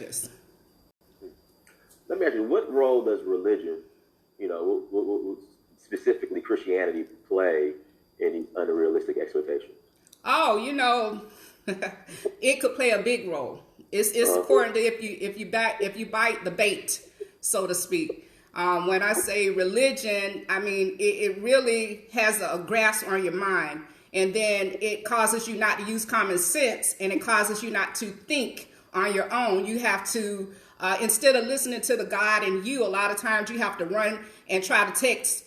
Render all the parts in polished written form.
marriages. Let me ask you, what role does religion, specifically Christianity, play in unrealistic expectations? Oh, it could play a big role. It's important to if you bite the bait, so to speak. When I say religion, I mean it really has a grasp on your mind, and then it causes you not to use common sense, and it causes you not to think on your own. You have to instead of listening to the God in you, a lot of times you have to run and try to text,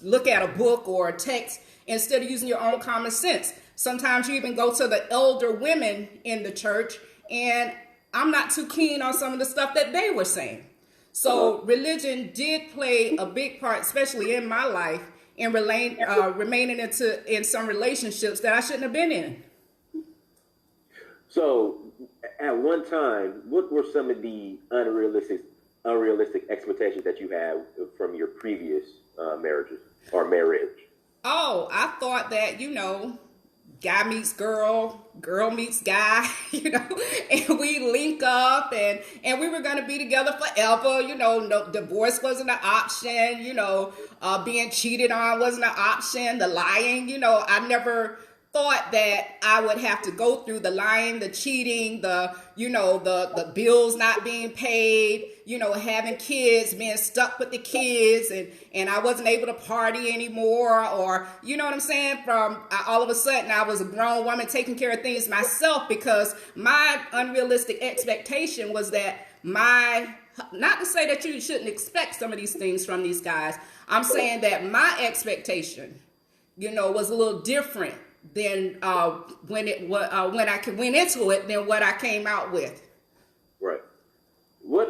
look at a book or a text instead of using your own common sense. Sometimes you even go to the elder women in the church, and I'm not too keen on some of the stuff that they were saying. So religion did play a big part, especially in my life, in remaining in some relationships that I shouldn't have been in. So at one time, what were some of the unrealistic expectations that you had from your previous marriages or marriage? Oh, I thought that, guy meets girl, girl meets guy, and we link up and we were going to be together forever. No divorce wasn't an option, being cheated on wasn't an option, the lying, I never thought that I would have to go through the lying, the cheating, the bills not being paid, having kids, being stuck with the kids, and I wasn't able to party anymore, or, you know what I'm saying? All of a sudden I was a grown woman taking care of things myself, because my unrealistic expectation was that not to say that you shouldn't expect some of these things from these guys. I'm saying that my expectation, was a little different than when I went into it than what I came out with. Right. What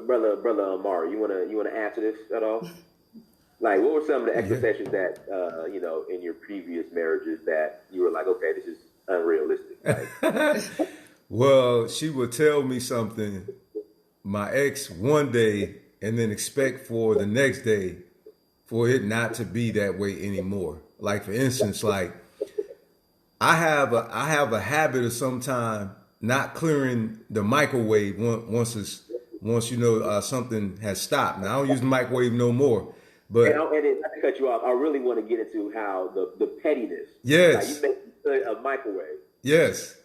brother Amar, you wanna answer this at all? Like, what were some of the expectations that in your previous marriages that you were like, okay, this is unrealistic? Like, well, she would tell me something, my ex, one day, and then expect for the next day for it not to be that way anymore. Like, for instance, like I have a habit of sometime not clearing the microwave once something has stopped. Now I don't use the microwave no more. But and not to cut you off, I really want to get into how the pettiness. Yes. Like, you make a microwave. Yes.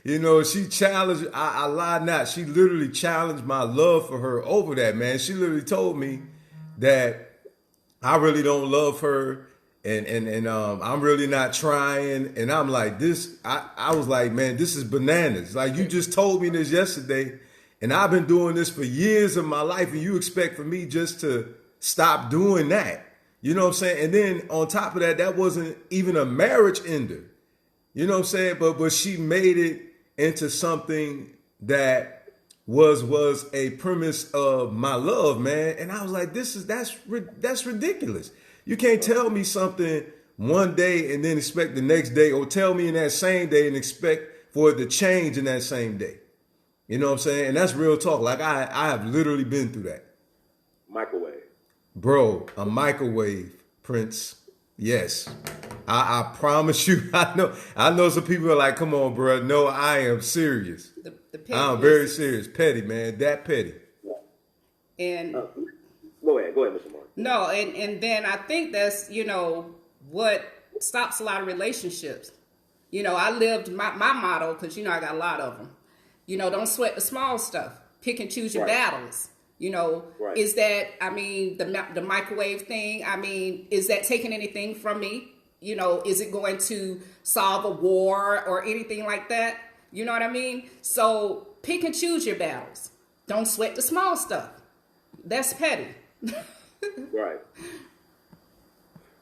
She challenged, I lie not, she literally challenged my love for her over that, man. She literally told me that I really don't love her, and I'm really not trying. And I'm like, I was like, man, this is bananas. Like, you just told me this yesterday, and I've been doing this for years of my life, and you expect for me just to stop doing that. You know what I'm saying? And then on top of that, that wasn't even a marriage ender. You know what I'm saying? But she made it into something that was a premise of my love, man. And I was like, that's ridiculous. You can't tell me something one day and then expect the next day, or tell me in that same day and expect for it to change in that same day. You know what I'm saying? And that's real talk. Like, I have literally been through that. Microwave. Bro, a microwave, Prince. Yes. I promise you, I know some people are like, come on, bro. No, I am serious. I'm very serious. Petty, man. That petty. And go ahead, Mr. Martin. No, and then I think that's, what stops a lot of relationships. I lived my motto, because, I got a lot of them. Don't sweat the small stuff. Pick and choose your battles. Right. Is that, the microwave thing, is that taking anything from me? Is it going to solve a war or anything like that? You know what I mean? So pick and choose your battles. Don't sweat the small stuff. That's petty. Right.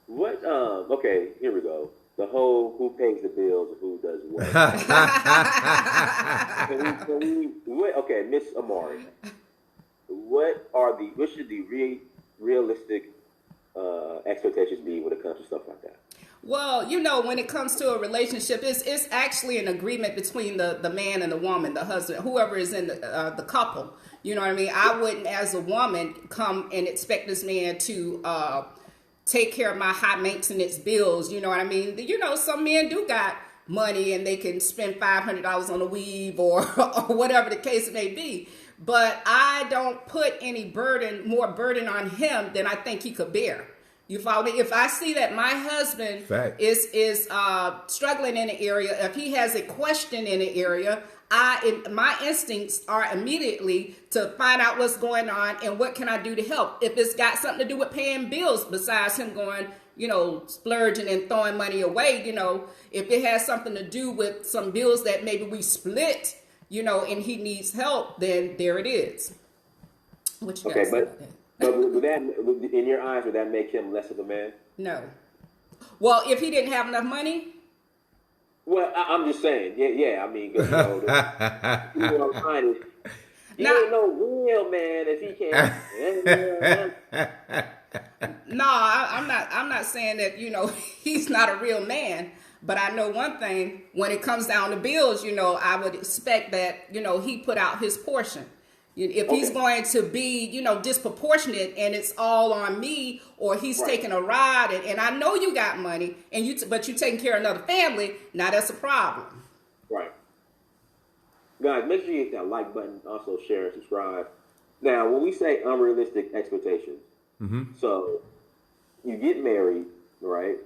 What, okay, here we go. The whole who pays the bills and who does what. Okay, Miss Amari. What should the realistic expectations be when it comes to stuff like that? Well, when it comes to a relationship, it's actually an agreement between the man and the woman, the husband, whoever is in the couple. You know what I mean? I wouldn't, as a woman, come and expect this man to take care of my high maintenance bills. You know what I mean? Some men do got money and they can spend $500 on a weave or, or whatever the case may be. But I don't put any more burden on him than I think he could bear. You follow me? If I see that my husband is struggling in an area, if he has a question in an area, my instincts are immediately to find out what's going on and what can I do to help. If it's got something to do with paying bills, besides him going, splurging and throwing money away, if it has something to do with some bills that maybe we split, and he needs help, then there it is. What you guys say about that? But would that, in your eyes, would that make him less of a man? No. Well, if he didn't have enough money. Well, I'm just saying. Yeah. I mean, what I'm trying is, he ain't no real man if he can't. No, I'm not saying that he's not a real man. But I know one thing: when it comes down to bills, I would expect that he put out his portion. If he's going to be, disproportionate and it's all on me, or he's taking a ride, and I know you got money, but you taking care of another family, now that's a problem. Right. Guys, make sure you hit that like button, also share and subscribe. Now, when we say unrealistic expectations, so you get married, right?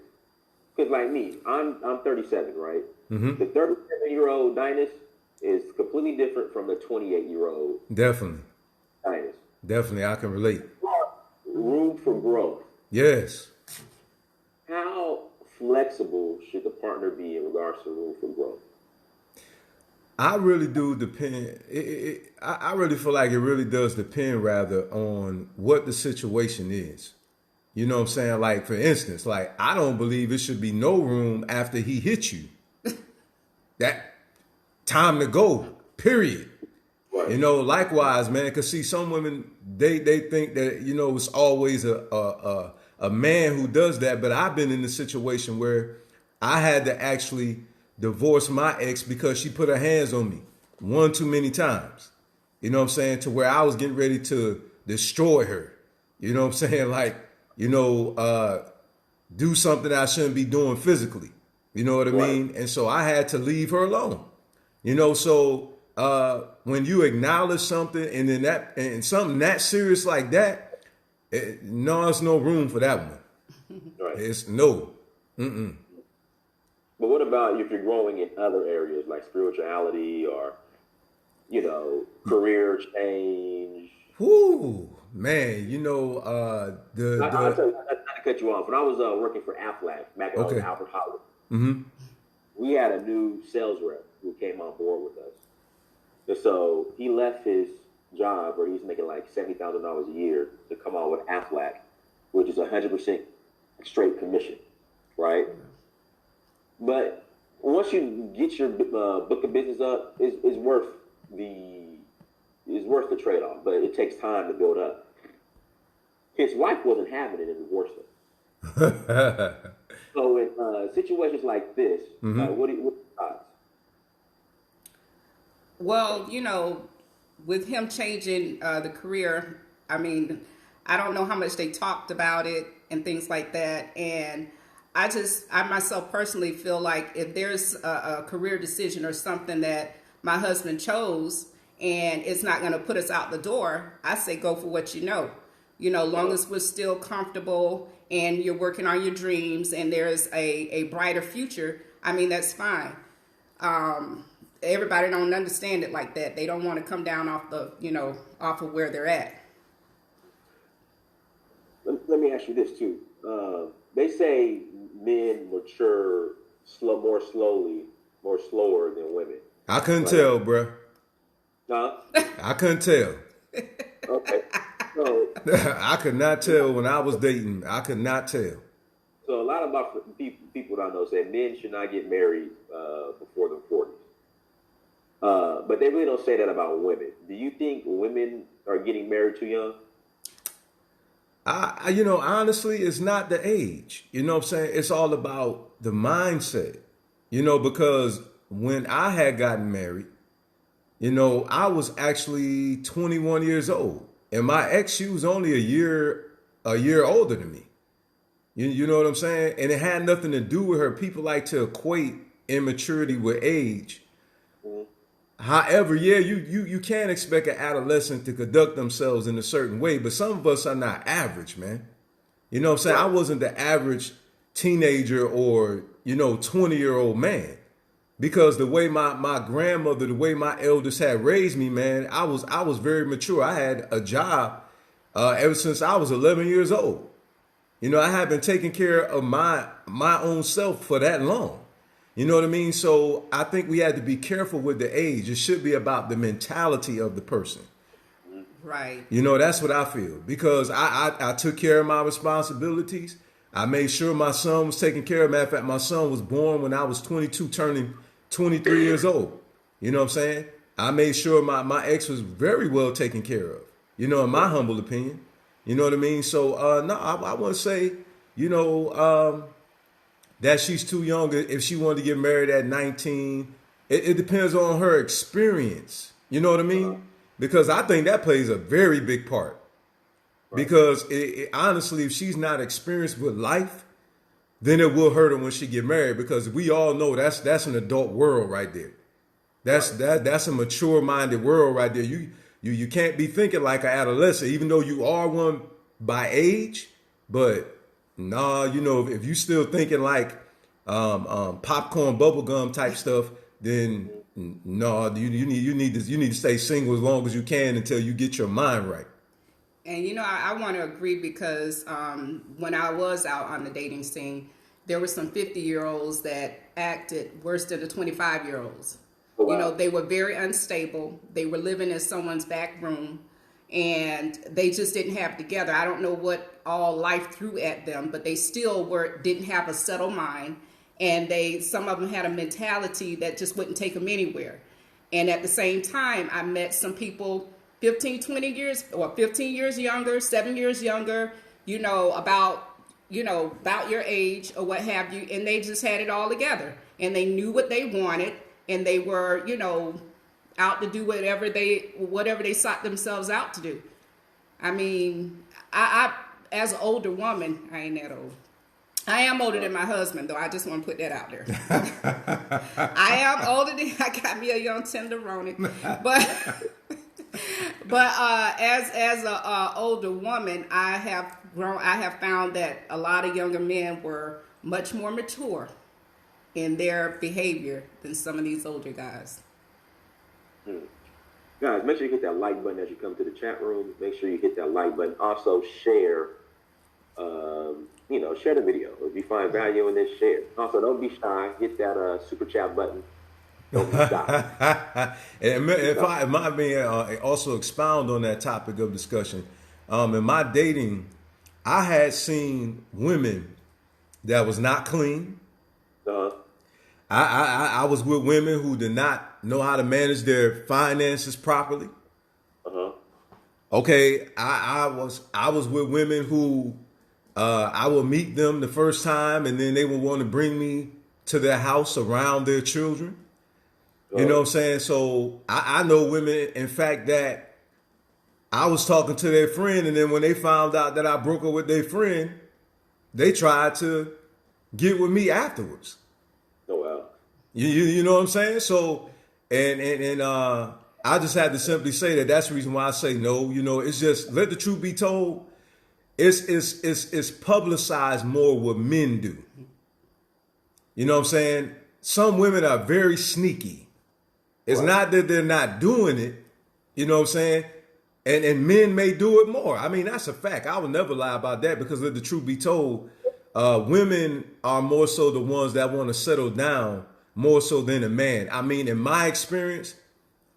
Because like me, I'm 37, right? The 37-year-old Dynast is completely different from the 28-year-old. Definitely. Dynast. Definitely, I can relate. Room for growth. Yes. How flexible should the partner be in regards to room for growth? I really do depend. I really feel like it really does depend rather on what the situation is. You know what I'm saying? Like, for instance, like, I don't believe it should be no room after he hit you. That time to go, period. Right. Likewise, man, because see, some women, they think that, it's always a man who does that. But I've been in a situation where I had to actually divorce my ex because she put her hands on me one too many times. You know what I'm saying? To where I was getting ready to destroy her. You know what I'm saying? Like, do something I shouldn't be doing physically. You know what I mean? And so I had to leave her alone. So when you acknowledge something and then and something that serious like that, there's no room for that one. Right. It's no. Mm-mm. But what about if you're growing in other areas like spirituality or, career change? Whoo, man, I'll tell you, not to cut you off. When I was working for Aflac back at Albert Howard, we had a new sales rep who came on board with us. And so he left his job where he's making like $70,000 a year to come on with Aflac, which is 100% straight commission, right? But once you get your book of business up, it's worth the trade-off, but it takes time to build up. His wife wasn't having it and divorced him. So in situations like this, what are your thoughts? Well, with him changing the career, I mean, I don't know how much they talked about it and things like that. And I myself personally feel like if there's a career decision or something that my husband chose and it's not going to put us out the door, I say go for what you know. Long as we're still comfortable and you're working on your dreams and there's a brighter future, I mean, that's fine. Everybody don't understand it like that. They don't want to come down off off of where they're at. Let me ask you this too. They say men mature more slower than women. I couldn't tell, bruh. Huh? I couldn't tell. Okay. So I could not tell when I was dating. I could not tell. So a lot of my people that I know say men should not get married before their 40s. But they really don't say that about women. Do you think women are getting married too young? Honestly, it's not the age. You know what I'm saying? It's all about the mindset. Because when I had gotten married, I was actually 21 years old. And my ex, she was only a year older than me. You know what I'm saying? And it had nothing to do with her. People like to equate immaturity with age. However, yeah, you can expect an adolescent to conduct themselves in a certain way, but some of us are not average, man. You know what I'm saying? I wasn't the average teenager or, 20-year-old man. Because the way my grandmother, the way my elders had raised me, man, I was very mature. I had a job ever since I was 11 years old. I have been taking care of my own self for that long. You know what I mean? So I think we had to be careful with the age. It should be about the mentality of the person. Right. That's what I feel. Because I took care of my responsibilities. I made sure my son was taken care of. Matter of fact, my son was born when I was 22, turning 23 years old. You know what I'm saying? I made sure my ex was very well taken care of, in my humble opinion. You know what I mean? So, no, I wouldn't say, that she's too young if she wanted to get married at 19. It depends on her experience. You know what I mean? Because I think that plays a very big part. Because honestly, if she's not experienced with life, then it will hurt her when she get married. Because we all know that's an adult world right there. That's a mature minded world right there. You can't be thinking like an adolescent, even though you are one by age. But nah, if you still thinking like popcorn bubblegum type stuff, then no, you need to stay single as long as you can until you get your mind right. And I want to agree because when I was out on the dating scene, there were some 50-year-olds that acted worse than the 25-year-olds. Oh, wow. They were very unstable. They were living in someone's back room, and they just didn't have it together. I don't know what all life threw at them, but they still didn't have a settled mind, and some of them had a mentality that just wouldn't take them anywhere. And at the same time, I met some people 15 years younger, 7 years younger, about your age or what have you, and they just had it all together, and they knew what they wanted, and they were, out to do whatever they sought themselves out to do. I mean, I as an older woman, I ain't that old. I am older than my husband, though. I just want to put that out there. I am older than, I got me a young tenderoni, but as a older woman, I have found that a lot of younger men were much more mature in their behavior than some of these older guys. Guys, make sure you hit that like button as you come to the chat room. Make sure you hit that like button. Also share, share the video. If you find value in this, share. Also, don't be shy. Hit that super chat button. Don't be shy. And if I may also expound on that topic of discussion, in my dating, I had seen women that was not clean. I was with women who did not know how to manage their finances properly. Okay, I was with women who I would meet them the first time, and then they would want to bring me to their house around their children. You know what I'm saying? So I know women, in fact, that I was talking to their friend, and then when they found out that I broke up with their friend, they tried to get with me afterwards. Oh, wow. You know what I'm saying? So, and I just had to simply say that's the reason why I say no. It's just, let the truth be told, it's publicized more what men do. You know what I'm saying? Some women are very sneaky. It's not that they're not doing it. You know what I'm saying? And men may do it more. I mean, that's a fact. I would never lie about that because let the truth be told, women are more so the ones that want to settle down more so than a man. I mean, in my experience,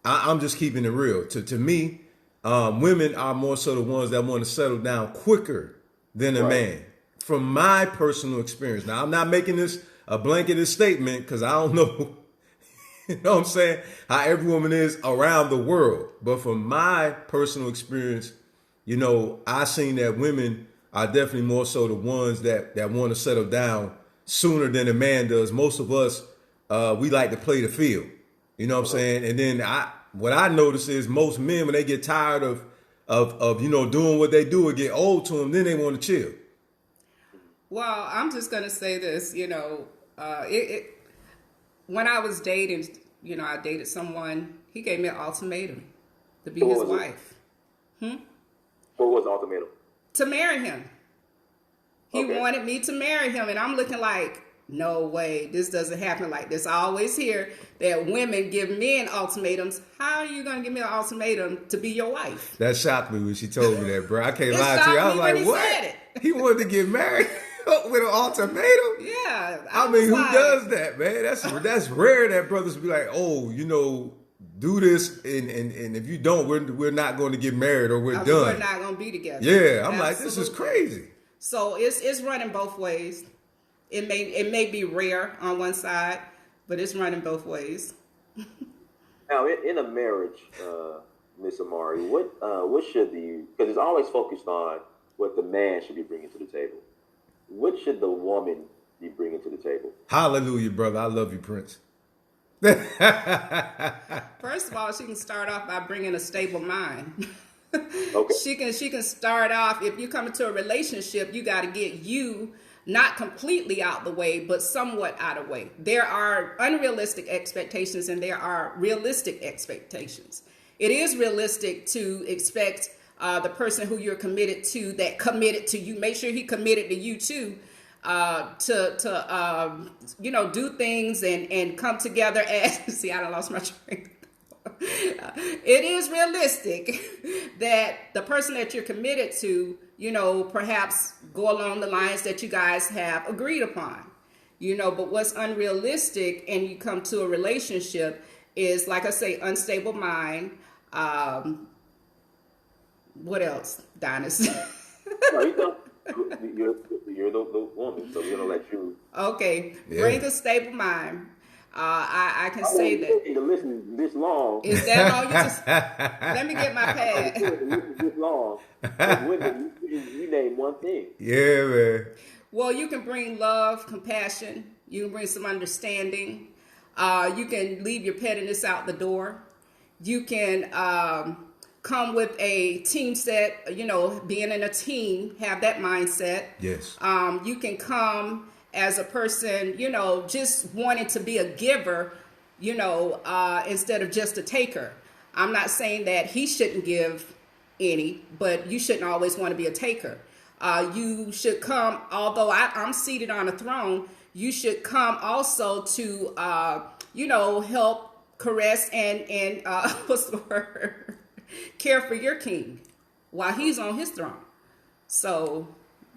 I'm just keeping it real. To me, women are more so the ones that want to settle down quicker than a man. From my personal experience. Now, I'm not making this a blanketed statement because I don't know, you know what I'm saying, how every woman is around the world. But from my personal experience, I seen that women are definitely more so the ones that want to settle down sooner than a man does. Most of us, we like to play the field. You know what I'm saying? And then what I notice is most men, when they get tired of doing what they do, or get old to them, then they want to chill. when I was dating, I dated someone. He gave me an ultimatum to be So his what was it? wife, What was the ultimatum? to marry him. He Okay. wanted me to marry him, and I'm looking like, no way, this doesn't happen like this. I always hear that women give men ultimatums. How are you going to give me an ultimatum to be your wife? That shocked me when she told me that, bro. I can't It lie to you. I shocked was me like, when he what? said it. He wanted to get married with an ultimatum? Yeah. I was mean, who like, does that, man? That's rare that brothers be like, oh, do this, and if you don't, we're not going to get married or we're done. We're not going to be together. Yeah, I'm like, this is Absolutely. crazy. So it's running both ways. It may be rare on one side, but it's running both ways. Now, in a marriage, Miss Amari, what should because it's always focused on what the man should be bringing to the table. What should the woman be bringing to the table? Hallelujah, brother. I love you, Prince. First of all, she can start off by bringing a stable mind. Okay. She can start off, if you come into a relationship, you got to get you not completely out the way, but somewhat out of the way. There are unrealistic expectations and there are realistic expectations. It is realistic to expect the person who you're committed to, that committed to you, make sure he committed to you too, to do things and come together as, see, I done lost my train. It is realistic that the person that you're committed to, perhaps go along the lines that you guys have agreed upon, but what's unrealistic and you come to a relationship is, like I say, unstable mind. What else, Dynast? No, you're the woman, so we're gonna let you. Okay, Yeah. bring a stable mind. I can say that. To listen this long. Is that all? You just let me get my pad. To listen this long. But women, you name one thing. Yeah, man. Well, you can bring love, compassion. You can bring some understanding. You can leave your pettiness out the door. You can come with a team set, being in a team, have that mindset. Yes. You can come as a person, just wanting to be a giver, instead of just a taker. I'm not saying that he shouldn't give any, but you shouldn't always want to be a taker. You should come, although I'm seated on a throne, you should come also to, help caress and what's the word? Care for your king while he's on his throne. So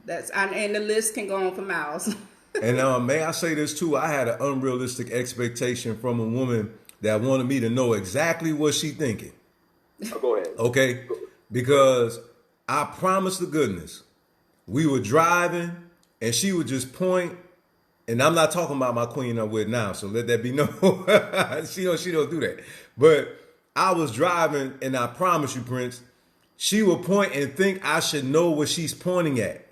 and the list can go on for miles. And may I say this too? I had an unrealistic expectation from a woman that wanted me to know exactly what she thinking. Oh, go ahead. Okay? Because I promised the goodness. We were driving and she would just point, and I'm not talking about my queen I'm with now, so let that be known. she don't do that. But I was driving and I promise you, Prince, she would point and think I should know what she's pointing at.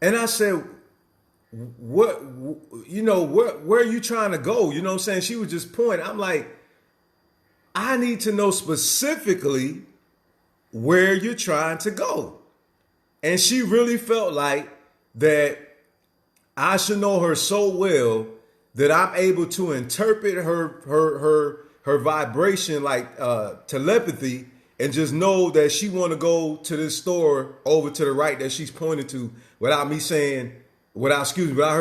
And I said, where are you trying to go? You know what I'm saying? She would just point. I'm like, I need to know specifically where you're trying to go. And she really felt like that I should know her so well that I'm able to interpret her vibration like telepathy, and just know that she want to go to this store over to the right that she's pointing to without her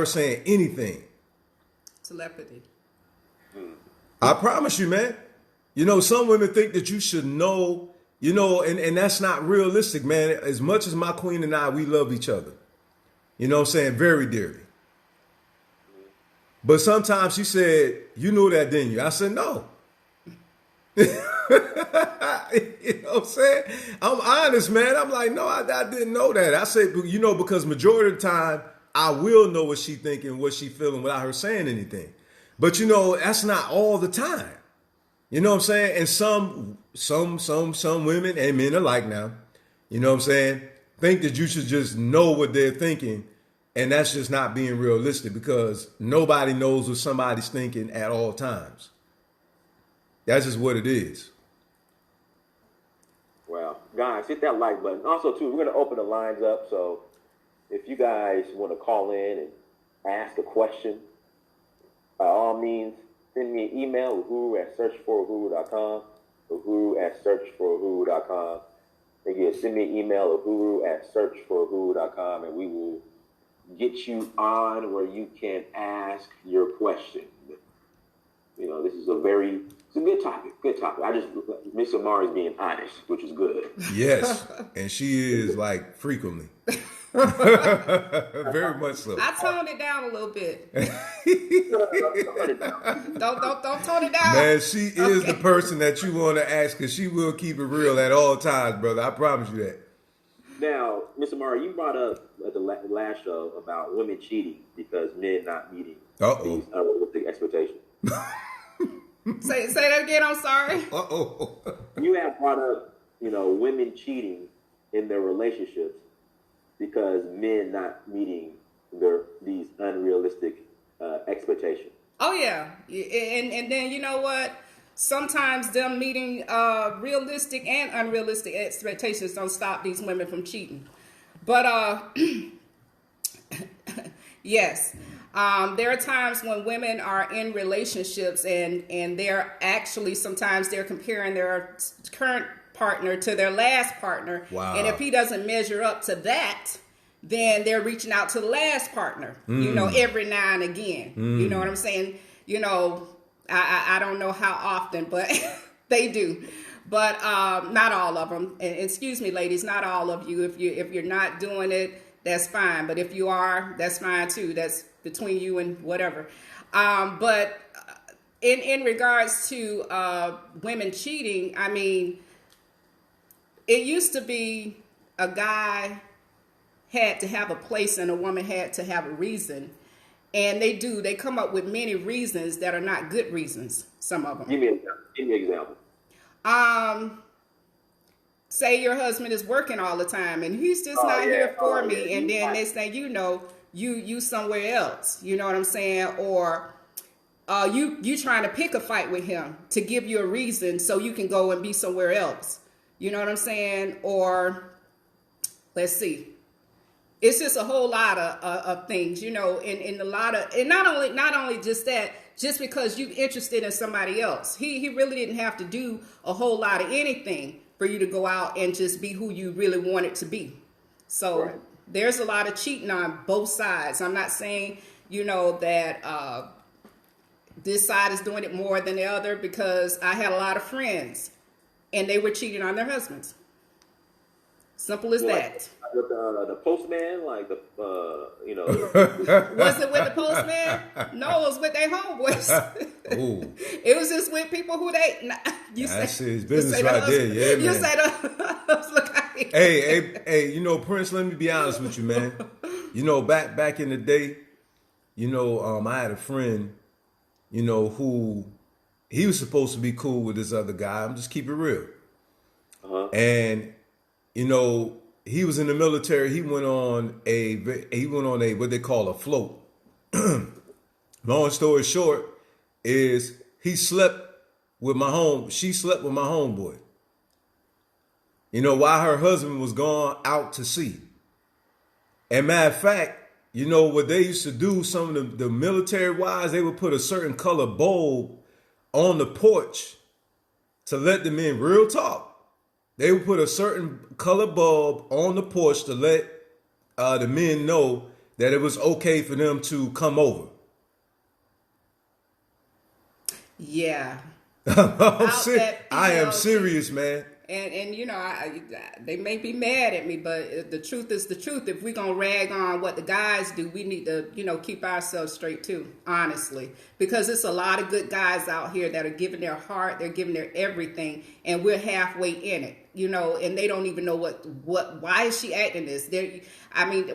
saying anything. Telepathy. I promise you, man. Some women think that you should know, and that's not realistic, man. As much as my queen and I, we love each other. You know what I'm saying? Very dearly. But sometimes she said, you knew that, didn't you? I said, no. You know what I'm saying? I'm honest, man. I'm like, no, I didn't know that. I said, because majority of the time, I will know what she thinking, what she feeling without her saying anything. But that's not all the time. You know what I'm saying? And some women and men alike now, you know what I'm saying, think that you should just know what they're thinking. And that's just not being realistic, because nobody knows what somebody's thinking at all times. That's just what it is. Wow. Guys, hit that like button. Also, too, we're going to open the lines up. So if you guys want to call in and ask a question, By all means, send me an email, uhuru@searchforuhuru.com, uhuru@searchforuhuru.com. Again, send me an email, uhuru@searchforuhuru.com, and we will get you on where you can ask your question. You know, this is it's a good topic. Good topic. Miss Amar is being honest, which is good. Yes, and she is like frequently. Very much so. I toned it down a little bit. don't tone it down. Man, she is the person that you want to ask because she will keep it real at all times, brother. I promise you that. Now, Mr. Murray, you brought up at the last show about women cheating because men not meeting these unrealistic expectations. Say that again. I'm sorry. You have brought up, women cheating in their relationships because men not meeting these unrealistic expectations. Oh yeah, and then you know what? Sometimes them meeting realistic and unrealistic expectations don't stop these women from cheating. But yes, there are times when women are in relationships and they're actually sometimes they're comparing their current partner to their last partner. Wow. And if he doesn't measure up to that, then they're reaching out to the last partner, every now and again. You know what I'm saying? I don't know how often, but they do. But not all of them. And excuse me, ladies, not all of you. If you're not doing it, that's fine. But if you are, that's fine too. That's between you and whatever. But in regards to women cheating, I mean, it used to be a guy had to have a place and a woman had to have a reason. And they come up with many reasons that are not good reasons, some of them. Give me an example. Say your husband is working all the time and he's just not here for me. Yeah. And then next thing you know, you somewhere else. You know what I'm saying? Or you trying to pick a fight with him to give you a reason so you can go and be somewhere else. You know what I'm saying? Or let's see. It's just a whole lot of things, and a lot of, and not only just that, just because you're interested in somebody else, he really didn't have to do a whole lot of anything for you to go out and just be who you really wanted to be. So There's a lot of cheating on both sides. I'm not saying, that this side is doing it more than the other, because I had a lot of friends and they were cheating on their husbands. Simple as that. With the postman, like Was it with the postman? No, it was with their homeboys. It was just with people who that's his business right there, yeah, man. You say Hey, Prince, let me be honest with you, man. Back in the day, I had a friend, who he was supposed to be cool with this other guy. I'm just keep it real. And he was in the military. He went on a what they call a float. Long story short is she slept with my homeboy. While her husband was gone out to sea. And matter of fact, what they used to do, some of the military wives, they would put a certain color bulb on the porch to let them in. Real talk. They would put a certain color bulb on the porch to let the men know that it was okay for them to come over. Yeah. I am serious, man. And they may be mad at me, but the truth is the truth. If we're going to rag on what the guys do, we need to, keep ourselves straight too, honestly. Because it's a lot of good guys out here that are giving their heart, they're giving their everything, and we're halfway in it, and they don't even know why is she acting this?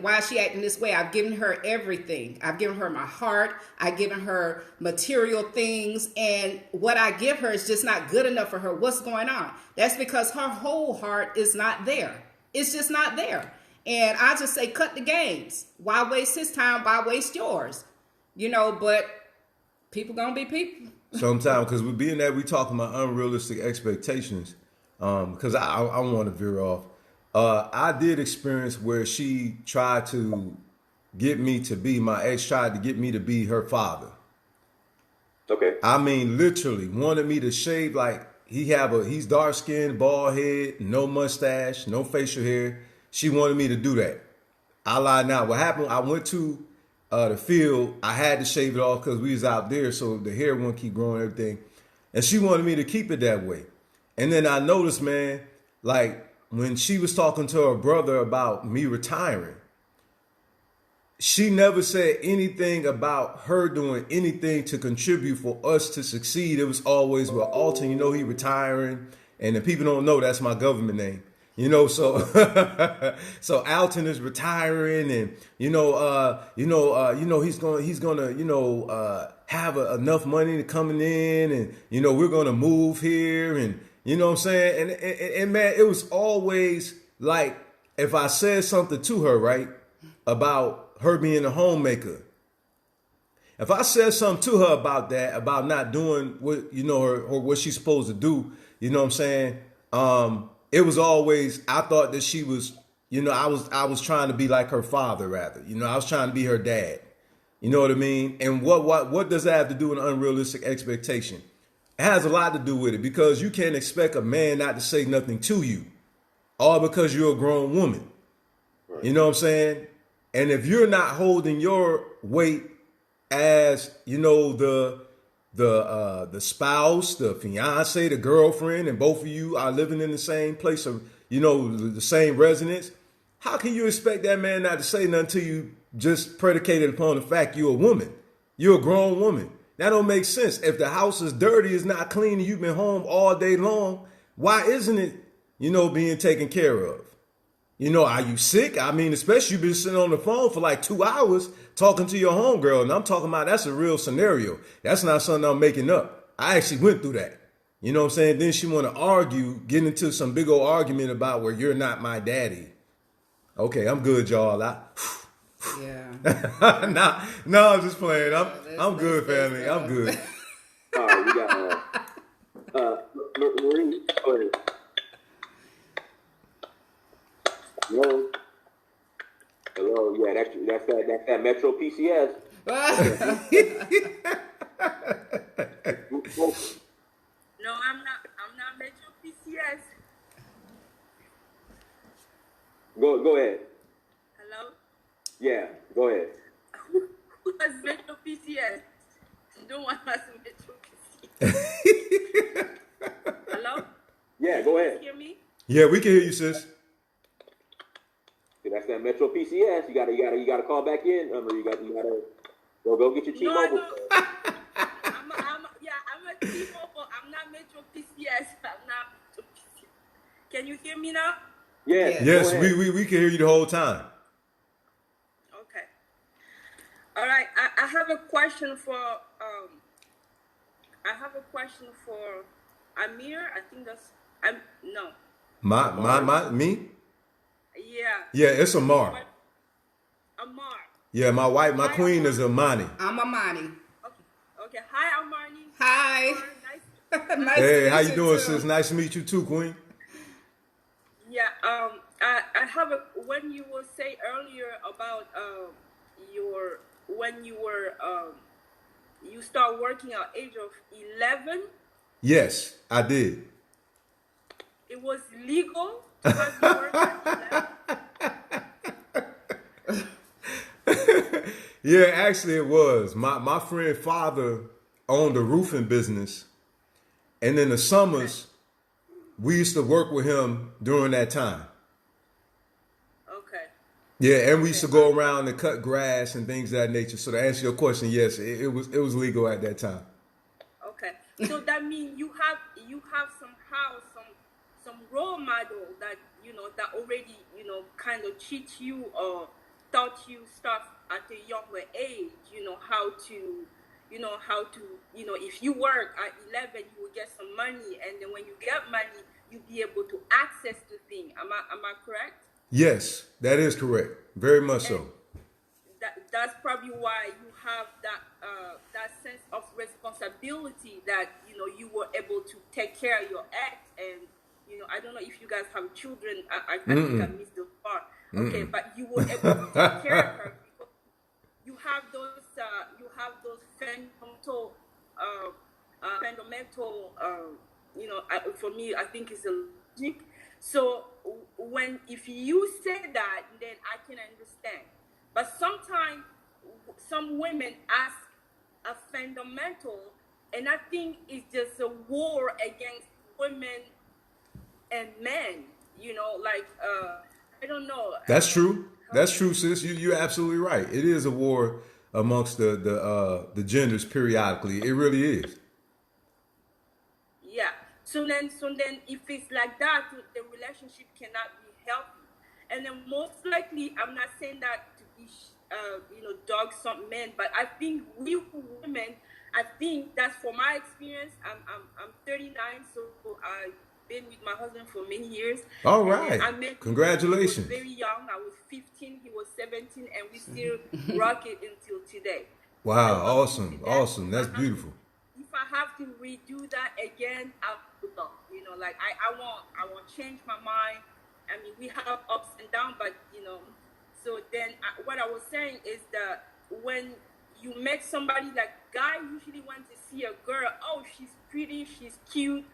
Why is she acting this way? I've given her everything. I've given her my heart. I've given her material things, and what I give her is just not good enough for her. What's going on? That's because her whole heart is not there. It's just not there. And I just say, cut the games. Why waste his time? Why waste yours? But people gonna be people. Sometimes, because we're being that we talking about unrealistic expectations, because I want to veer off. I did experience where she tried to get me to be, my ex tried to get me to be her father. Okay. I mean, literally wanted me to shave. Like he's dark skinned, bald head, no mustache, no facial hair. She wanted me to do that. I lied now. What happened? I went to the field. I had to shave it off because we was out there, so the hair won't keep growing and everything. And she wanted me to keep it that way. And then I noticed, man, like when she was talking to her brother about me retiring, she never said anything about her doing anything to contribute for us to succeed. It was always, well, Alton, he retiring. And if people don't know, that's my government name. So so Alton is retiring, and he's gonna have enough money coming in, and we're gonna move here, and you know what I'm saying, and man, it was always like if I said something to her, right, about her being a homemaker. If I said something to her about that, about not doing what her or what she's supposed to do, you know what I'm saying? It was always, I thought that she was, I was trying to be like her father, rather. I was trying to be her dad. You know what I mean? And what does that have to do with an unrealistic expectation? It has a lot to do with it, because you can't expect a man not to say nothing to you, all because you're a grown woman. Right. You know what I'm saying? And if you're not holding your weight as, the spouse, the fiance, the girlfriend, and both of you are living in the same place of, the same residence, how can you expect that man not to say nothing to you just predicated upon the fact you're a woman? You're a grown woman. That don't make sense. If the house is dirty, it's not clean, and you've been home all day long, why isn't it, being taken care of? Are you sick? I mean, especially you've been sitting on the phone for like 2 hours talking to your homegirl. And I'm talking about, that's a real scenario. That's not something I'm making up. I actually went through that. You know what I'm saying? Then she want to argue, get into some big old argument about where you're not my daddy. Okay, I'm good, y'all. Yeah. No, I'm just playing. I'm good, family. I'm good. All right, we got Marie. Go ahead. Hello. Yeah, that's that Metro PCS. No, I'm not Metro PCS. Go ahead. Hello? Yeah, go ahead. Who has Metro PCS? No one has Metro PCS. Hello? Yeah, go ahead. Can you hear me? Yeah, we can hear you, sis. That's that Metro PCS. You gotta call back in. You gotta go get your T-Mobile. I'm a T-Mobile. I'm not Metro PCS. I'm not Metro PCS. Can you hear me now? Yeah. Yes, we can hear you the whole time. Okay. All right. I have a question for Amir. I think that's Me? Yeah. Yeah, it's Amar. Amar. Yeah, my queen is Amani. I'm Amani. Okay. Hi, Amani. Hi. Nice Hey, how you doing, sis? Nice to meet you too, queen. Yeah. I have when you were saying earlier about when you were you start working at age of 11. Yes, I did. It was legal to have you work at 11? Yeah, actually it was. My friend father owned a roofing business, and in the summers we used to work with him during that time. Okay. Yeah, and we used to go around and cut grass and things of that nature. So to answer your question, yes, it was legal at that time. Okay. So that means you have somehow some role model that that already kind of teach you or taught you stuff at a younger age. How to if you work at 11, you will get some money, and then when you get money, you'll be able to access the thing. Am I correct? Yes, that is correct. Very much so. That's probably why you have that sense of responsibility that you were able to take care of your ex, and I don't know if you guys have children. I think I missed the part. Okay, but you were able to take care of her because you have those fundamental fundamental, for me, I think it's a logic. So if you say that, then I can understand. But sometimes some women ask a fundamental, and I think it's just a war against women and men. I don't know. That's true. That's true, sis. You're absolutely right. It is a war amongst the genders periodically. It really is. Yeah. So then, if it's like that, the relationship cannot be healthy. And then most likely, I'm not saying that to be, dog some men, but I think we women, I think that's for my experience. I'm 39, so I've been with my husband for many years. All right. I met Congratulations. Him, he was very young. I was 15. He was 17, and we still rock it until today. Wow. Awesome. Awesome. That's beautiful. If I have to redo that again, I would love. I won't change my mind. I mean, we have ups and downs, but so then what I was saying is that when you met somebody, like guy usually want to see a girl, oh, she's pretty, she's cute,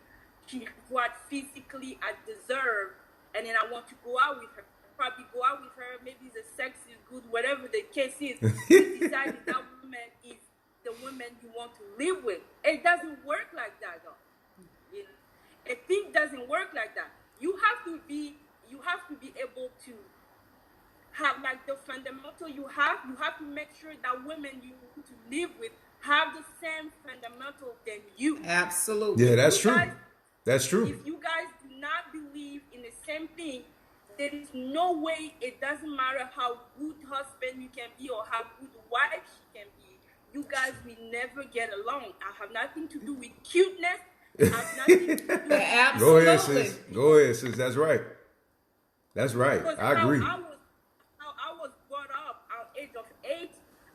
she what physically I deserve, and then I want to go out with her. Probably go out with her, maybe the sex is good, whatever the case is. You decide that woman is the woman you want to live with. It doesn't work like that, though. A thing doesn't work like that. You have to be able to have like the fundamental you have to make sure that women you want to live with have the same fundamental than you. Absolutely. Yeah, that's true. That's true. If you guys do not believe in the same thing, there is no way, it doesn't matter how good husband you can be or how good wife she can be. You guys will never get along. I have nothing to do with cuteness. I have nothing to do with Absolutely. Go ahead, sis. Go ahead, sis. That's right. That's right. I agree. How I was brought up at the age of 8,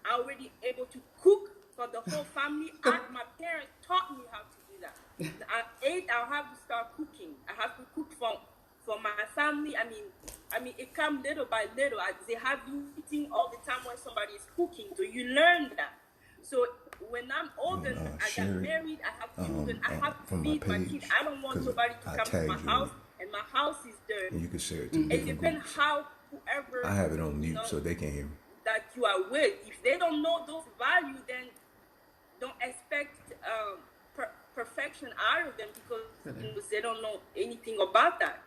I already able to cook for the whole family. My parents taught me how to do that. At 8, I have to start cooking. I have to cook for my family. I mean, it comes little by little. They have you eating all the time when somebody is cooking, so you learn that. So when I'm older, I got married, I have children, I have to feed my kids. I don't want somebody to come to my house and my house is dirty. And you can share it to It depends how whoever I have it on mute so they can hear me. that you are with. If they don't know those values, then don't expect perfection out of them because they don't know anything about that.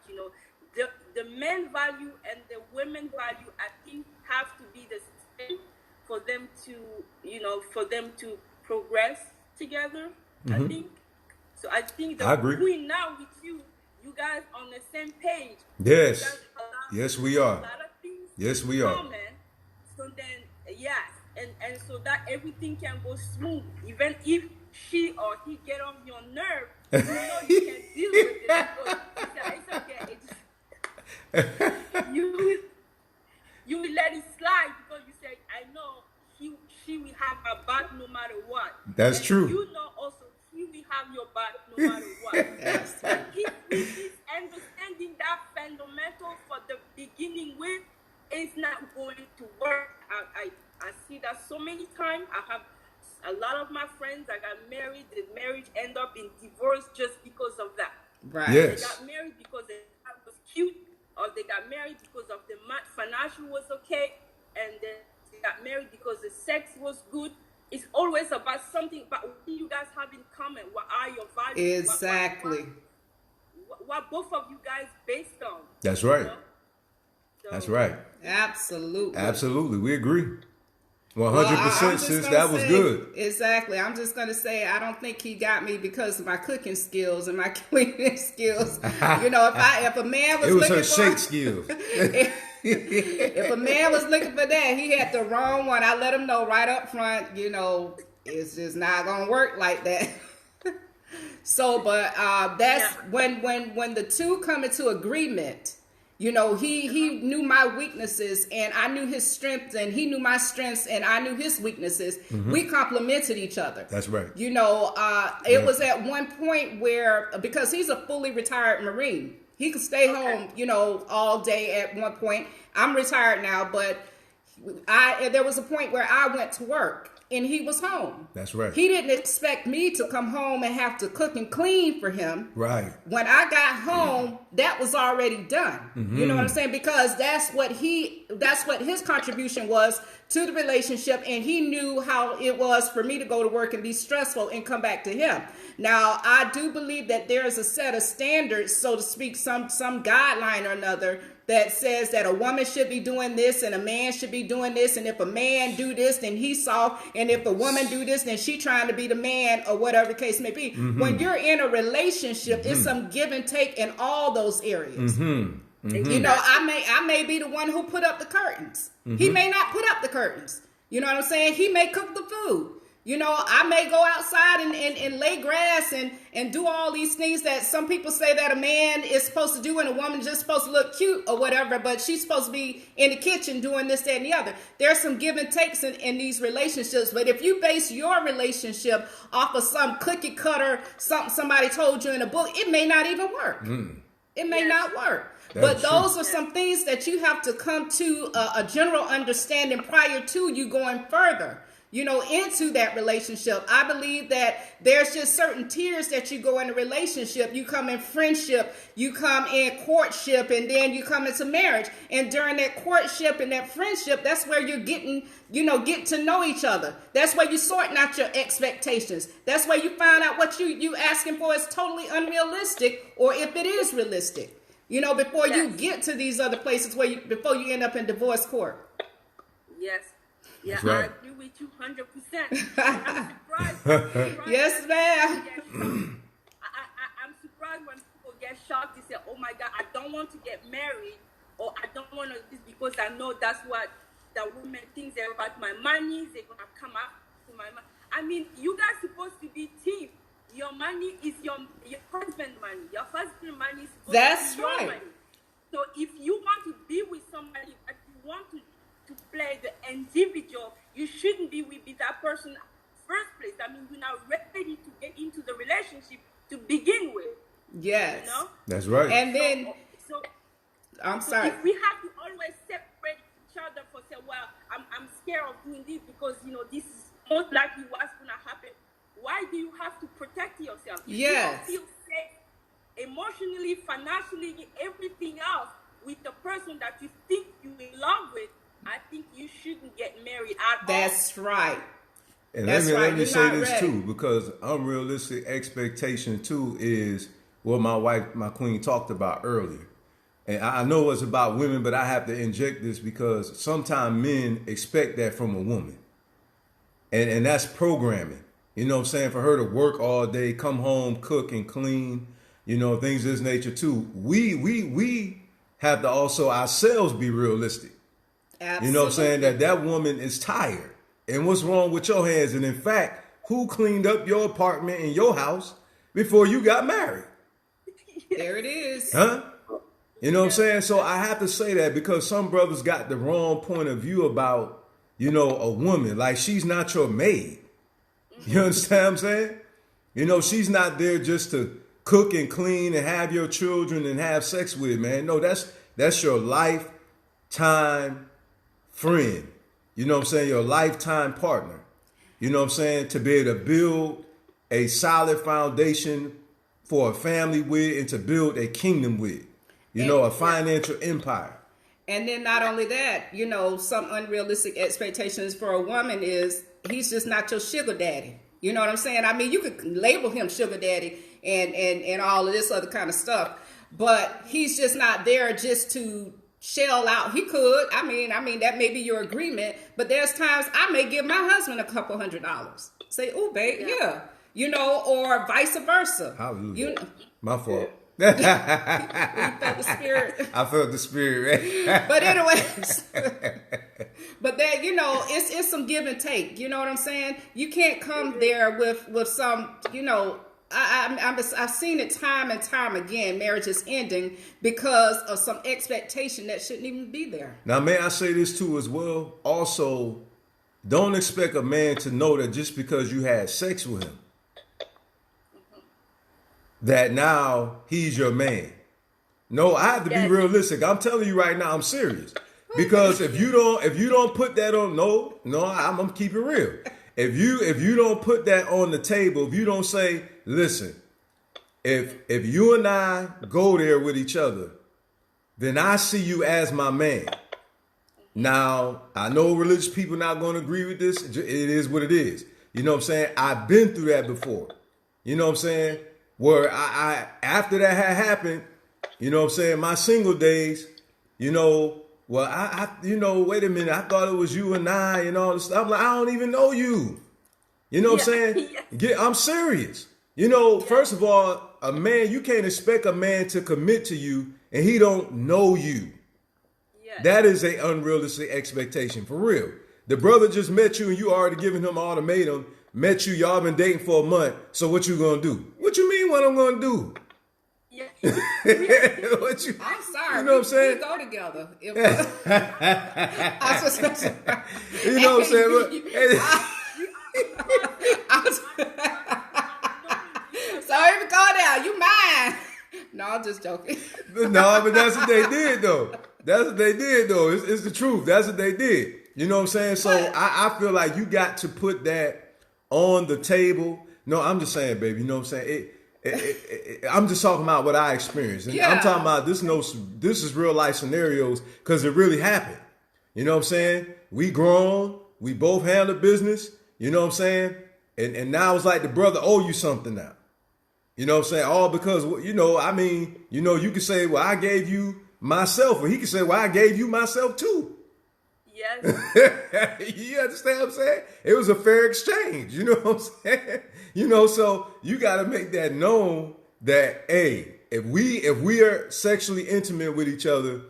The men value and the women value, I think, have to be the same for them to progress together. I think so. I think I agree. Between now with you guys on the same page. Yes. Yes, we are. A lot of things Yes, we are. common. So then, yes, and so that everything can go smooth. Even if she or he get on your nerve, you can deal with it. It's okay. You will let it slide because you say, I know she will have my back no matter what. That's and true. You know also he will have your back no matter what. Yes. And if he's understanding that fundamental for the beginning with, it's not going to work. I see that so many times. I have a lot of my friends that got married, the marriage end up in divorce just because of that. Right. Yes. They got married because the man was cute, or they got married because of the financial was okay, and then they got married because the sex was good. It's always about something, but what do you guys have in common? What are your values? Exactly. What both of you guys based on? That's right. So, That's right. Absolutely. Absolutely. We agree. 100%, I'm just sis. gonna That was say, good. Exactly. I'm just going to say, I don't think he got me because of my cooking skills and my cleaning skills. If a man was It was looking her for shake skills. if a man was looking for that, he had the wrong one. I let him know right up front, it's just not going to work like that. So, but that's when the two come into agreement. He knew my weaknesses and I knew his strengths, and he knew my strengths and I knew his weaknesses. Mm-hmm. We complemented each other. That's right. It was at one point where, because he's a fully retired Marine, he could stay home, all day at one point. I'm retired now, but there was a point where I went to work and he was home. That's right. He didn't expect me to come home and have to cook and clean for him. Right. When I got home, that was already done. You know what I'm saying? Because that's what his contribution was to the relationship, and he knew how it was for me to go to work and be stressful and come back to him. Now, I do believe that there's a set of standards, so to speak, some guideline or another that says that a woman should be doing this and a man should be doing this, and if a man do this, then he's soft, and if a woman do this, then she trying to be the man, or whatever the case may be. When you're in a relationship, it's some give and take in all those areas. You know, I may be the one who put up the curtains. He may not put up the curtains. You know what I'm saying? He may cook the food. You know, I may go outside and lay grass and do all these things that some people say that a man is supposed to do and a woman just supposed to look cute or whatever, but she's supposed to be in the kitchen doing this, that, and the other. There's some give and takes in these relationships, but if you base your relationship off of some cookie cutter, something somebody told you in a book, it may not even work. It may not work. But those are some things that you have to come to a general understanding prior to you going further, you know, into that relationship. I believe that there's just certain tiers that you go in a relationship. You come in friendship, you come in courtship, and then you come into marriage. And during that courtship and that friendship, that's where you're getting to know each other. That's where you're sorting out your expectations. That's where you find out what you asking for is totally unrealistic, or if it is realistic. You know, before you get to these other places before you end up in divorce court. Yes. Yeah, right. I agree with you 100%. I'm surprised. Yes, ma'am. I'm surprised when people get shocked. They say, "Oh my God, I don't want to get married," or "I don't want to this because I know that's what the woman thinks about my money. They're gonna come after my money." I mean, you guys supposed to be team. Your money is your husband's money. Your husband's money is supposed to be your money. So if you want to be with somebody, if you want to play the individual, you shouldn't be with that person in the first place. I mean, you're not ready to get into the relationship to begin with. Yes. You know? That's right. And then, I'm so sorry. if we have to always separate each other for say, well, I'm scared of doing this because, you know, this is most likely what's going to happen. Why do you have to protect yourself? If you don't feel safe emotionally, financially, everything else with the person that you think you're in love with, I think you shouldn't get married at all. That's right. And let me say this too, because unrealistic expectation too is what my queen talked about earlier. And I know it's about women, but I have to inject this because sometimes men expect that from a woman. And that's programming. You know what I'm saying? For her to work all day, come home, cook and clean, you know, things of this nature too. We have to also ourselves be realistic. Absolutely. You know what I'm saying? That woman is tired. And what's wrong with your hands? And in fact, who cleaned up your apartment in your house before you got married? There it is. Huh? You know what I'm saying? So I have to say that because some brothers got the wrong point of view about, you know, a woman. Like, she's not your maid. You understand what I'm saying? You know, she's not there just to cook and clean and have your children and have sex with, man. No, that's your lifetime friend. You know what I'm saying? Your lifetime partner. You know what I'm saying? To be able to build a solid foundation for a family with and to build a kingdom with. You know, a financial empire. And then not only that, you know, some unrealistic expectations for a woman is he's just not your sugar daddy. You know what I'm saying? I mean, you could label him sugar daddy and all of this other kind of stuff, but he's just not there just to shell out. He could. I mean, that may be your agreement, but there's times I may give my husband a couple $100. Say, "Oh, babe, yeah." You know, or vice versa. Hallelujah. You know, my fault. You felt the spirit. I felt the spirit, right? But anyways, but that, you know, it's some give and take. You know what I'm saying? You can't come there with some, you know, I've seen it time and time again. Marriages ending because of some expectation that shouldn't even be there. Now, may I say this too as well? Also, don't expect a man to know that just because you had sex with him, that now he's your man. No, I have to be realistic. I'm telling you right now, I'm serious. Because if you don't put that on, no, I'm keeping it real. if you don't put that on the table, if you don't say, listen, if you and I go there with each other, then I see you as my man. Now, I know religious people not going to agree with this. It is what it is. You know what I'm saying? I've been through that before. You know what I'm saying? Where I after that had happened, you know what I'm saying, my single days, you know, well, I wait a minute, I thought it was you and I and all this stuff. I'm like, I don't even know you. You know what I'm saying? I'm serious. You know, first of all, a man, you can't expect a man to commit to you and he don't know you. That is an unrealistic expectation, for real. The brother just met you and you already giving him an ultimatum, met you, y'all been dating for a month, so what you gonna do? What you mean what I'm gonna do? Yeah. I'm sorry. You know what I'm saying? We go together. You know what I'm saying? So here we go now. You mine. No, I'm just joking. No, but that's what they did though. That's what they did though. It's the truth. That's what they did. You know what I'm saying? So I feel like you got to put that on the table. No, I'm just saying, baby. You know what I'm saying? I'm just talking about what I experienced. And I'm talking about this is real life scenarios because it really happened. You know what I'm saying? We grown. We both handle business. You know what I'm saying? And now it's like the brother owe you something now. You know what I'm saying? All because, you know, I mean, you know, you can say, well, I gave you myself. Or he can say, well, I gave you myself too. Yes. You understand what I'm saying? It was a fair exchange. You know what I'm saying? You know, so you got to make that known that, hey, if we are sexually intimate with each other,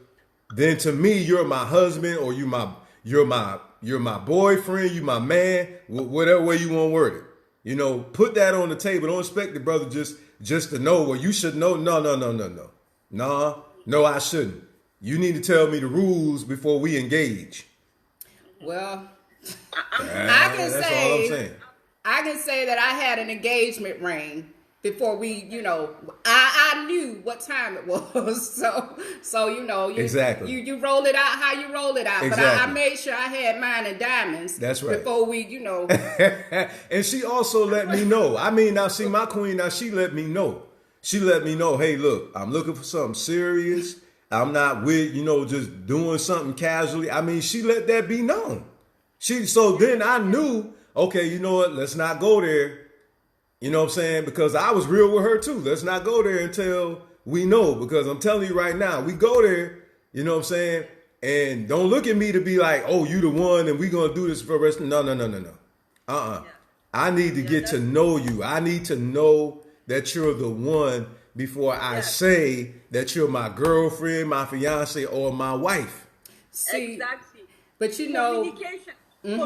then to me, you're my husband or you're my boyfriend, you my man, whatever way you want to word it. You know, put that on the table. Don't expect the brother just to know. Well, you should know. No, I shouldn't. You need to tell me the rules before we engage. Well, That's all I'm saying. I can say that I had an engagement ring before we, you know, I knew what time it was. So you know, exactly. You roll it out how you roll it out. Exactly. But I made sure I had mine in diamonds. That's right. Before we, you know. And she also let me know. I mean, now see my queen, now she let me know. She let me know, hey, look, I'm looking for something serious. I'm not with, you know, just doing something casually. I mean, she let that be known. So then I knew, okay, you know what, let's not go there. You know what I'm saying? Because I was real with her too. Let's not go there until we know. Because I'm telling you right now, we go there, you know what I'm saying? And don't look at me to be like, oh, you the one and we going to do this for the rest. No. Yeah. I need to get to know you. I need to know that you're the one before I say that you're my girlfriend, my fiance, or my wife. See, exactly. But you know. Communication.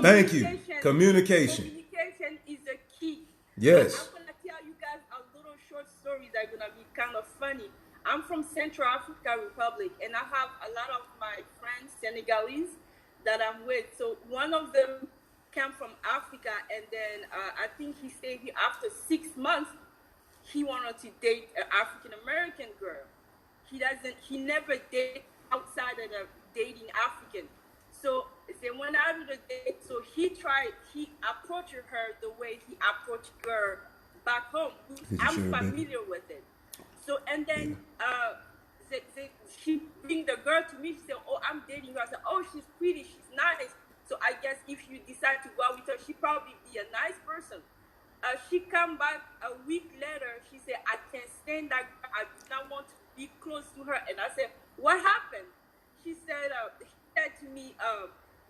Thank you. Communication. Communication is the key. Yes. I'm going to tell you guys a little short story that's going to be kind of funny. I'm from Central Africa Republic, and I have a lot of my friends, Senegalese, that I'm with. So one of them came from Africa, and then I think he stayed here after 6 months. He wanted to date an African-American girl. He never dated outside of the dating African. So they went out of the date. So he approached her the way he approached her back home. I'm familiar with it. So, and then she bring the girl to me. She said, oh, I'm dating her. I said, oh, she's pretty. She's nice. So I guess if you decide to go out with her, she probably be a nice person. She come back a week later. She said, I can't stand that girl. I do not want to be close to her. And I said, what happened? She said to me,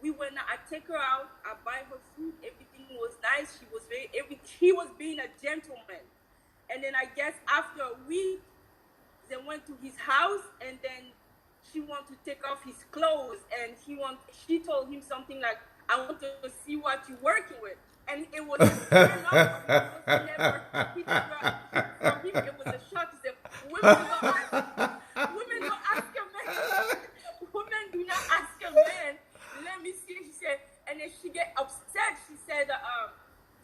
we went. I take her out. I buy her food. Everything was nice. He was being a gentleman. And then I guess after a week, they went to his house, and then she wanted to take off his clothes, and she told him something like, I want to see what you're working with. And it was a turn off for him. It was a shock. He said, women don't ask a man. Women do not ask a man. Let me see. She said, and then she get upset. She said,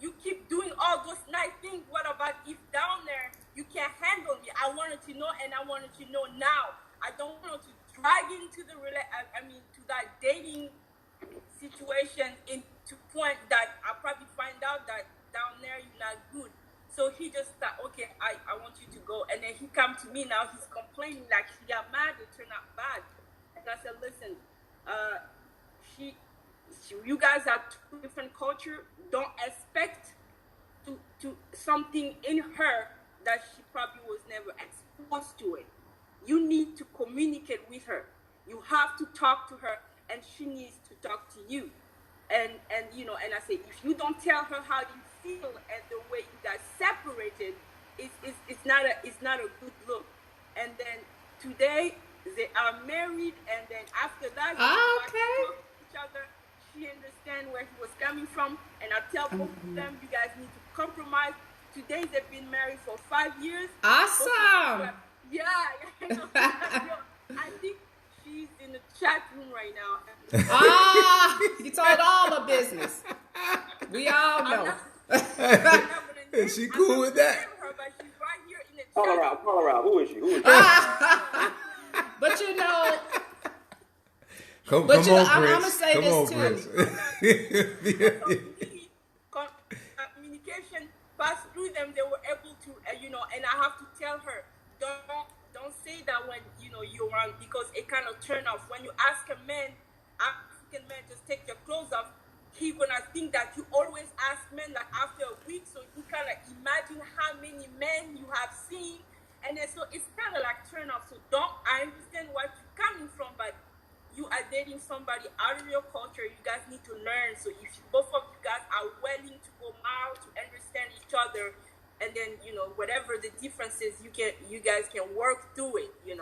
you keep doing all those nice things. What about if down there you can't handle me? I wanted to know, and I wanted to know now. I don't want to drag into to that dating situation into to point that I probably find out that down there you're not good. So he just thought, okay, I want you to go. And then he come to me now, he's complaining like she got mad, it turned out bad. And I said, listen, you guys are two different culture. Don't expect to something in her that she probably was never exposed to it. You need to communicate with her. You have to talk to her, and she needs to talk to you. And I say, if you don't tell her how you feel and the way you guys separated, it's not a good look. And then today they are married, and then after that, they talk to each other. She understands where he was coming from, and I tell both of them, you guys need to compromise. Today they've been married for 5 years. Awesome. Yeah. I think she's in the chat room right now. You told all the business. We all know. Is she cool with that? Her, but she's right here in the Call chat. her out. Who is she? But you know, Come But on, I'm Prince. gonna say Come this on, too. Prince. Communication passed through them. They were able to, and I have to tell her, don't say that when you're around, because it kind of turn off. When you ask a man, African man, just take your clothes off, he gonna think that you always ask men like after a week. So he kind of imagine how many men you have seen, and then so it's kind of like turn off. So I understand where you're coming from, but you are dating somebody out of your culture. You guys need to learn. So if both of you guys are willing to go miles to understand each other, and then whatever the difference is, you guys can work through it. And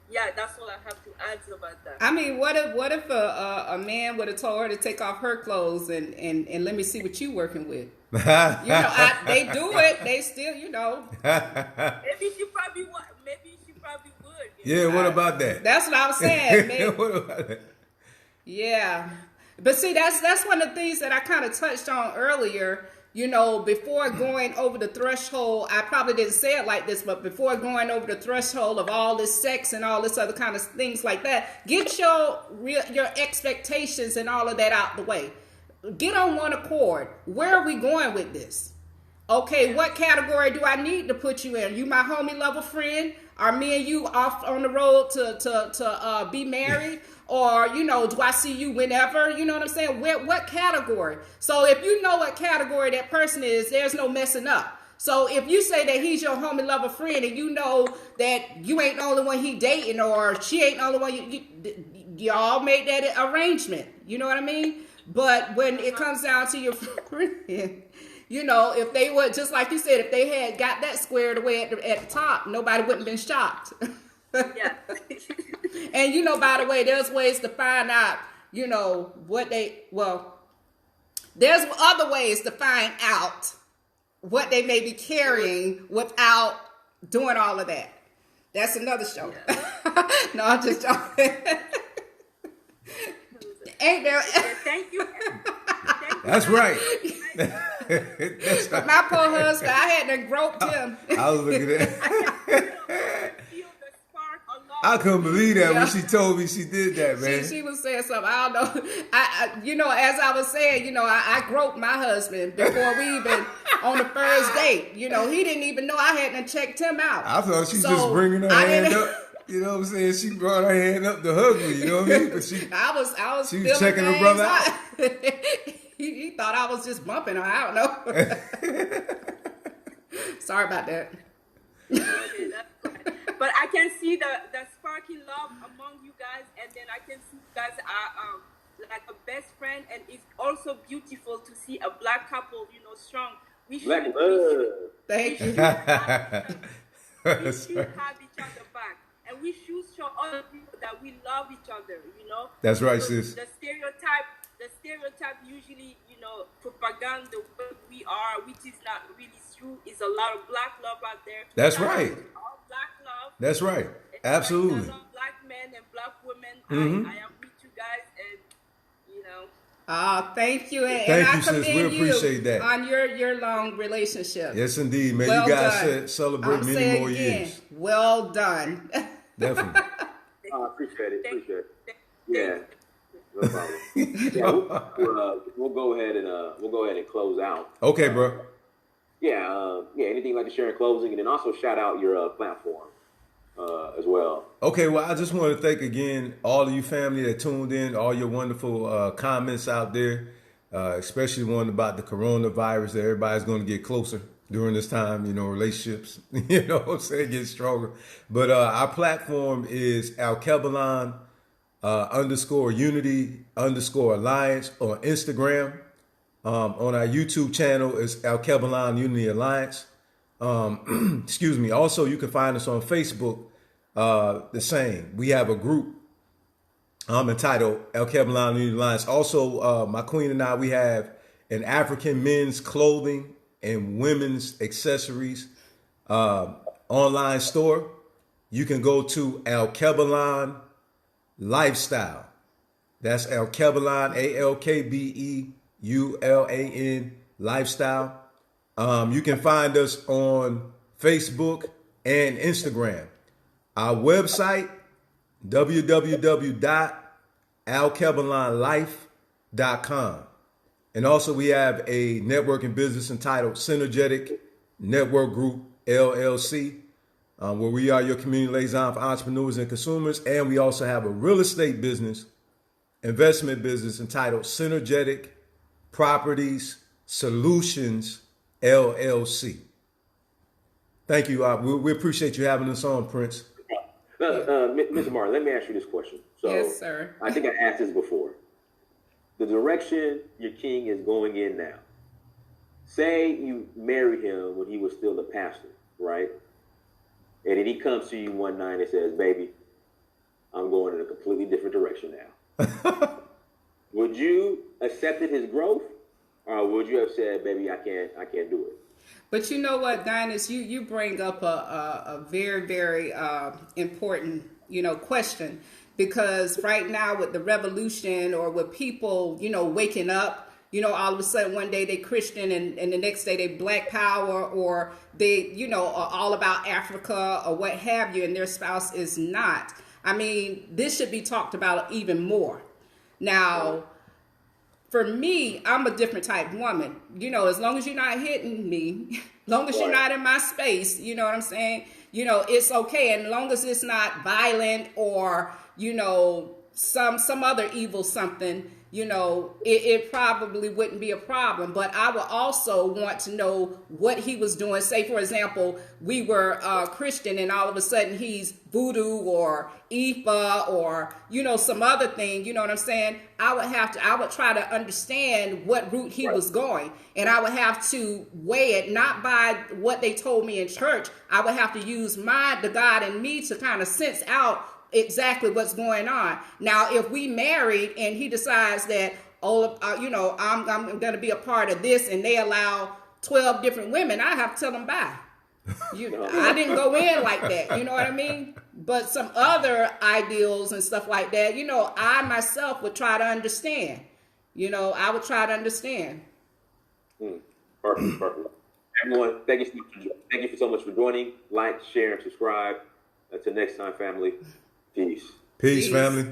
yeah, that's all I have to add about that. I mean, what if a man would have told her to take off her clothes and let me see what you working with? They do it. They still, Maybe she probably would. Yeah, what about that? That's what I was saying, man. What about that? Yeah. But see, that's one of the things that I kind of touched on earlier. Before going over the threshold, I probably didn't say it like this, but before going over the threshold of all this sex and all this other kind of things like that, get your expectations and all of that out the way. Get on one accord. Where are we going with this? Okay, what category do I need to put you in? You my homie lover friend? Are me and you off on the road to be married? Or, do I see you whenever? You know what I'm saying? What category? So if you know what category that person is, there's no messing up. So if you say that he's your homie lover friend and you know that you ain't the only one he dating or she ain't the only one, y'all made that arrangement. You know what I mean? But when it comes down to your friend, if they would, just like you said, if they had got that squared away at the top, nobody wouldn't have been shocked. Yeah. And by the way, there's ways to find out, there's other ways to find out what they may be carrying without doing all of that. That's another show. Yeah. No, I'm just joking. Ain't there? Thank you. That's right. But my poor husband, I had to grope him. I was looking at I couldn't believe that when she told me she did that, man. She was saying something. I don't know. As I was saying, I groped my husband before we even on the first date. He didn't even know I hadn't checked him out. I thought she was just bringing her hand up. You know what I'm saying? She brought her hand up to hug me. You know what I mean? But I was she was checking her brother out. He thought I was just bumping her. I don't know. Sorry about that. But I can see the sparking love among you guys, and then I can see you guys are like a best friend, and it's also beautiful to see a black couple, strong. Black love. Thank you. We should have each other back, and we should show other people that we love each other. That's right, sis. The stereotype usually, propaganda what we are, which is not really true. Is a lot of black love out there. That's right. All black love. That's right. Absolutely. I love black men and black women. Mm-hmm. I am with you guys, and thank you. And thank I you, sis. We appreciate that. On your long relationship. Yes, indeed, man. Well you guys done. celebrate many more years. Well done. Definitely. Appreciate it. Yeah. No problem. Yeah, we'll go ahead and close out. Okay, bro. Yeah. Anything you'd like to share in closing, and then also shout out your platform as well. Okay, well, I just want to thank again all of you family that tuned in, all your wonderful comments out there, especially one about the coronavirus that everybody's going to get closer during this time, relationships, what I'm saying, get stronger. But our platform is Al-Kebalan _unity_alliance on Instagram. On our YouTube channel is Al-Kebalan Unity Alliance. Excuse me. Also, you can find us on Facebook. The same. We have a group entitled Al-Kebalan Unity Alliance. Also, my queen and I, we have an African men's clothing and women's accessories online store. You can go to Al-Kebalan Lifestyle. That's Al-Kebalan, ALKBEULAN Lifestyle. You can find us on Facebook and Instagram. Our website, www.alkebalanlife.com. And also we have a networking business entitled Synergetic Network Group, LLC, where we are your community liaison for entrepreneurs and consumers. And we also have a real estate business, investment business entitled Synergetic Properties Solutions, LLC. Thank you. We appreciate you having us on, Prince. Mr. Martin, let me ask you this question. So, yes, sir. I think I asked this before. The direction your king is going in now. Say you marry him when he was still a pastor, right? And then he comes to you one night and says, "Baby, I'm going in a completely different direction now." Would you accepted his growth, or would you have said, "Baby, I can't do it"? But you know what, Dynast, you bring up a very, very important, question, because right now with the revolution or with people, waking up, all of a sudden one day they Christian and the next day they Black Power, or they, are all about Africa or what have you, and their spouse is not. I mean, this should be talked about even more. Now, for me, I'm a different type of woman. As long as you're not hitting me, as long as you're not in my space, you know what I'm saying? It's okay. And as long as it's not violent or, some other evil something, it probably wouldn't be a problem. But I would also want to know what he was doing. Say, for example, we were Christian and all of a sudden he's voodoo or Ifa or, some other thing. You know what I'm saying? I would try to understand what route he was going. And I would have to weigh it, not by what they told me in church. I would have to use the God in me to kind of sense out exactly what's going on. Now, if we married and he decides that, I'm going to be a part of this, and they allow 12 different women, I have to tell them bye. I didn't go in like that. You know what I mean? But some other ideals and stuff like that, I myself would try to understand. I would try to understand. Perfect. Everyone, thank you so much for joining. Like, share, and subscribe. Until next time, family. Peace. Peace, family.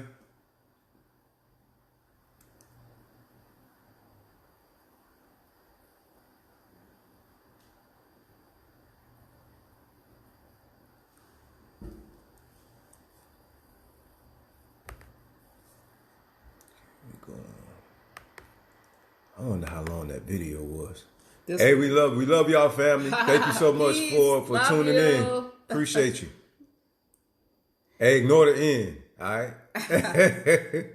I wonder how long that video was. We love y'all, family. Thank you so much for tuning in. Appreciate you. Hey, ignore the end. All right.